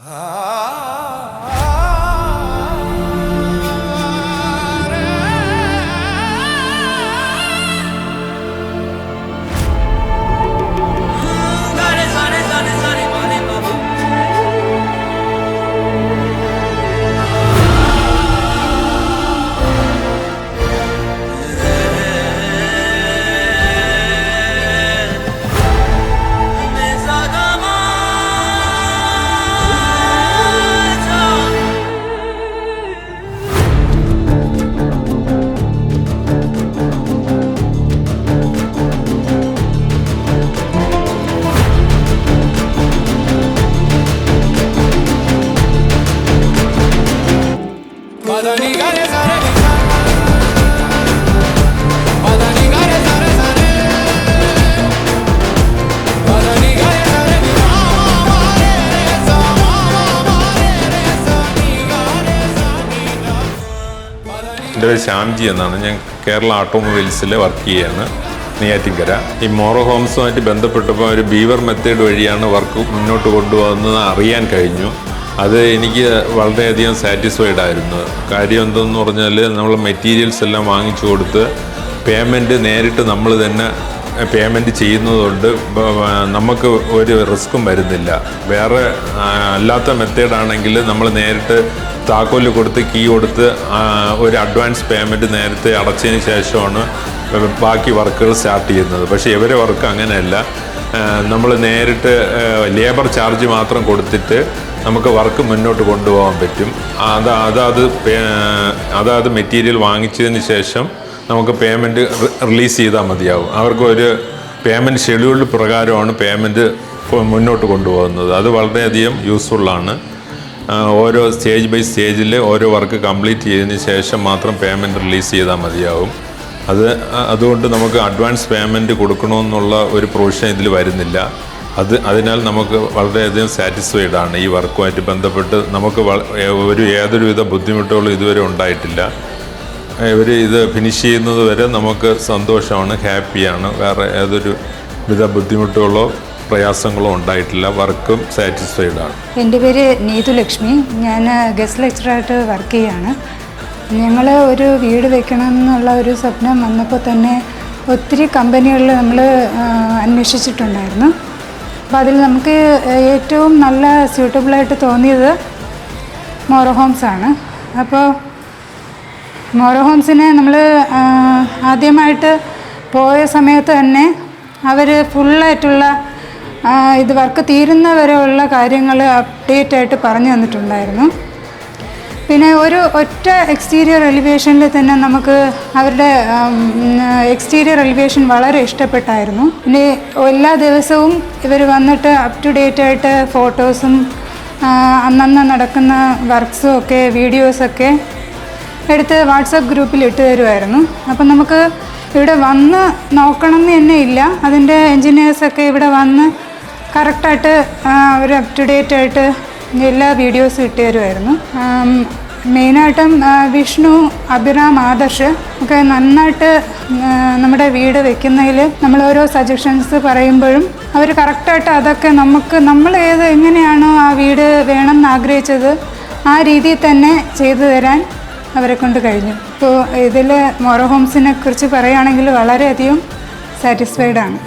എൻ്റെ പേര് ശ്യാംജി എന്നാണ്. ഞാൻ കേരള ഓട്ടോമൊബൈൽസിൽ വർക്ക് ചെയ്യുകയാണ്, നെയ്യാറ്റിൻകര. ഈ മോറോ ഹോംസുമായിട്ട് ബന്ധപ്പെട്ടപ്പോൾ ഒരു ബീവർ മെത്തേഡ് വഴിയാണ് വർക്ക് മുന്നോട്ട് കൊണ്ടുപോകുന്നത് അറിയാൻ കഴിഞ്ഞു. അത് എനിക്ക് വളരെയധികം സാറ്റിസ്ഫൈഡ് ആയിരുന്നു. കാര്യം എന്തെന്ന് പറഞ്ഞാൽ നമ്മൾ മെറ്റീരിയൽസ് എല്ലാം വാങ്ങിച്ചു കൊടുത്ത് പേയ്മെൻറ്റ് നേരിട്ട് നമ്മൾ തന്നെ പേയ്മെൻറ്റ് ചെയ്യുന്നതുകൊണ്ട് നമുക്ക് ഒരു റിസ്ക്കും വരുന്നില്ല. വേറെ അല്ലാത്ത മെത്തേഡാണെങ്കിൽ നമ്മൾ നേരിട്ട് താക്കോല് കൊടുത്ത് കീ കൊടുത്ത് ഒരു അഡ്വാൻസ് പേയ്മെൻറ്റ് നേരത്തെ അടച്ചതിന് ശേഷമാണ് ബാക്കി വർക്കുകൾ സ്റ്റാർട്ട് ചെയ്യുന്നത്. പക്ഷേ ഇവരെ വർക്ക് അങ്ങനെയല്ല. നമ്മൾ നേരിട്ട് ലേബർ ചാർജ് മാത്രം കൊടുത്തിട്ട് നമുക്ക് വർക്ക് മുന്നോട്ട് കൊണ്ടുപോകാൻ പറ്റും. അതാത് മെറ്റീരിയൽ വാങ്ങിച്ചതിന് ശേഷം നമുക്ക് പേയ്മെൻറ്റ് റിലീസ് ചെയ്താൽ മതിയാവും. അവർക്ക് ഒരു പേയ്മെൻറ്റ് ഷെഡ്യൂൾഡ് പ്രകാരമാണ് പേയ്മെൻറ്റ് മുന്നോട്ട് കൊണ്ടുപോകുന്നത്. അത് വളരെയധികം യൂസ്ഫുള്ളാണ്. ഓരോ സ്റ്റേജ് ബൈ സ്റ്റേജിൽ ഓരോ വർക്ക് കംപ്ലീറ്റ് ചെയ്തതിന് ശേഷം മാത്രം പേയ്മെൻറ്റ് റിലീസ് ചെയ്താൽ മതിയാവും. അതുകൊണ്ട് നമുക്ക് അഡ്വാൻസ് പേയ്മെൻറ്റ് കൊടുക്കണമെന്നുള്ള ഒരു പ്രൊവിഷൻ ഇതിൽ വരുന്നില്ല. അതിനാൽ നമുക്ക് വളരെയധികം സാറ്റിസ്ഫൈഡ് ആണ്. ഈ വർക്കുമായിട്ട് ബന്ധപ്പെട്ട് നമുക്ക് യാതൊരുവിധ ബുദ്ധിമുട്ടുകളും ഇതുവരെ ഉണ്ടായിട്ടില്ല. ഇവർ ഇത് ഫിനിഷ് ചെയ്യുന്നത് വരെ നമുക്ക് സന്തോഷമാണ്, ഹാപ്പിയാണ്. വേറെ യാതൊരു വിധ ബുദ്ധിമുട്ടുകളോ പ്രയാസങ്ങളോ ഉണ്ടായിട്ടില്ല. വർക്കും സാറ്റിസ്ഫൈഡ് ആണ്. എൻ്റെ പേര് നീതു ലക്ഷ്മി. ഞാൻ ഗസ്റ്റ് ലെക്ചറായിട്ട് വർക്ക് ചെയ്യുകയാണ്. ഞങ്ങൾ ഒരു വീട് വെക്കണം എന്നുള്ള ഒരു സ്വപ്നം വന്നപ്പോൾ തന്നെ ഒത്തിരി കമ്പനികളിൽ നമ്മൾ അന്വേഷിച്ചിട്ടുണ്ടായിരുന്നു. അപ്പോൾ അതിൽ നമുക്ക് ഏറ്റവും നല്ല സ്യൂട്ടബിളായിട്ട് തോന്നിയത് മോറോ ഹോംസാണ്. അപ്പോൾ മോറോ ഹോംസിനെ നമ്മൾ ആദ്യമായിട്ട് പോയ സമയത്ത് തന്നെ അവർ ഫുള്ളായിട്ടുള്ള ഇത് വർക്ക് തീരുന്നവരെയുള്ള കാര്യങ്ങൾ അപ്ഡേറ്റ് ആയിട്ട് പറഞ്ഞു തന്നിട്ടുണ്ടായിരുന്നു. പിന്നെ ഒറ്റ എക്സ്റ്റീരിയർ എലിവേഷനിൽ തന്നെ നമുക്ക് അവരുടെ എക്സ്റ്റീരിയർ എലിവേഷൻ വളരെ ഇഷ്ടപ്പെട്ടായിരുന്നു. പിന്നെ എല്ലാ ദിവസവും ഇവർ വന്നിട്ട് അപ് ടു ഡേറ്റ് ആയിട്ട് ഫോട്ടോസും അന്നന്ന് നടക്കുന്ന വർക്ക്സും ഒക്കെ വീഡിയോസൊക്കെ എടുത്ത് വാട്സപ്പ് ഗ്രൂപ്പിൽ ഇട്ട് തരുമായിരുന്നു. അപ്പം നമുക്ക് ഇവിടെ വന്ന് നോക്കണം എന്ന് തന്നെ ഇല്ല. അതിൻ്റെ എൻജിനീയേഴ്സൊക്കെ ഇവിടെ വന്ന് കറക്റ്റായിട്ട് ഒരു അപ് ടു ഡേറ്റ് ആയിട്ട് എല്ലാ വീഡിയോസും ഇട്ട് തരുമായിരുന്നു. മെയിനായിട്ടും വിഷ്ണു, അഭിറാം, ആദർശ് ഒക്കെ നന്നായിട്ട് നമ്മുടെ വീട് വെക്കുന്നതിൽ നമ്മൾ ഓരോ സജഷൻസ് പറയുമ്പോഴും അവർ കറക്റ്റായിട്ട് അതൊക്കെ നമ്മൾ എങ്ങനെയാണോ ആ വീട് വേണമെന്ന് ആഗ്രഹിച്ചത് ആ രീതിയിൽ തന്നെ ചെയ്തു തരാൻ അവരെ കൊണ്ട് കഴിഞ്ഞു. ഇപ്പോൾ ഇതിൽ മോറോ ഹോംസിനെ കുറിച്ച് പറയുകയാണെങ്കിൽ വളരെയധികം സാറ്റിസ്ഫൈഡ് ആണ്.